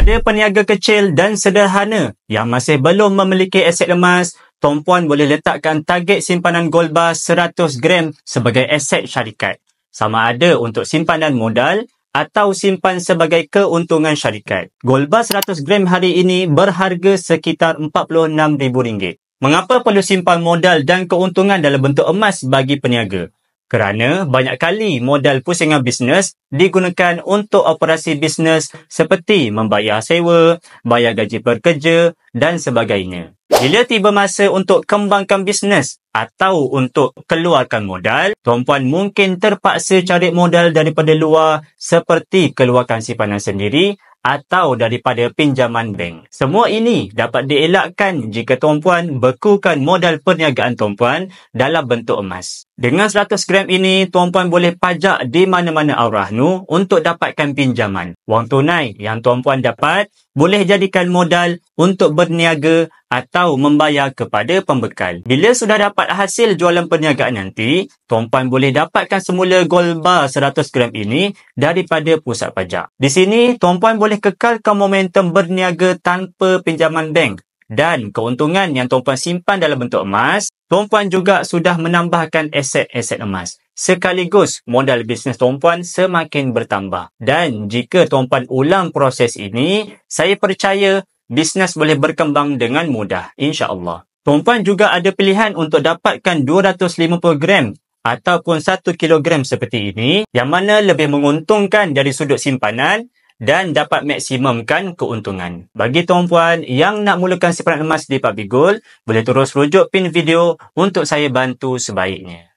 Kepada peniaga kecil dan sederhana yang masih belum memiliki aset emas, Tuan Puan boleh letakkan target simpanan gold bar 100 gram sebagai aset syarikat. Sama ada untuk simpanan modal atau simpan sebagai keuntungan syarikat. Gold bar 100 gram hari ini berharga sekitar RM46,000. Mengapa perlu simpan modal dan keuntungan dalam bentuk emas bagi peniaga? Kerana banyak kali modal pusingan bisnes digunakan untuk operasi bisnes seperti membayar sewa, bayar gaji pekerja dan sebagainya. Bila tiba masa untuk kembangkan bisnes atau untuk keluarkan modal, Tuan Puan mungkin terpaksa cari modal daripada luar seperti keluarkan simpanan sendiri atau daripada pinjaman bank. Semua ini dapat dielakkan jika Tuan Puan bekukan modal perniagaan Tuan Puan dalam bentuk emas. Dengan 100 gram ini, Tuan Puan boleh pajak di mana-mana Al-Rahnu untuk dapatkan pinjaman. Wang tunai yang Tuan Puan dapat boleh jadikan modal untuk berniaga atau membayar kepada pembekal. Bila sudah dapat hasil jualan perniagaan nanti, Tuan Puan boleh dapatkan semula gold bar 100 gram ini daripada pusat pajak. Di sini, Tuan Puan boleh kekalkan momentum berniaga tanpa pinjaman bank. Dan keuntungan yang Tuan Puan simpan dalam bentuk emas, Tuan Puan juga sudah menambahkan aset-aset emas. Sekaligus modal bisnes Tuan Puan semakin bertambah. Dan jika Tuan Puan ulang proses ini, saya percaya bisnes boleh berkembang dengan mudah, insya-Allah. Tuan Puan juga ada pilihan untuk dapatkan 250 gram ataupun 1 kilogram seperti ini, yang mana lebih menguntungkan dari sudut simpanan dan dapat maksimumkan keuntungan. Bagi Tuan Puan yang nak mulakan simpanan emas di PUBG Gold, boleh terus rujuk pin video untuk saya bantu sebaiknya.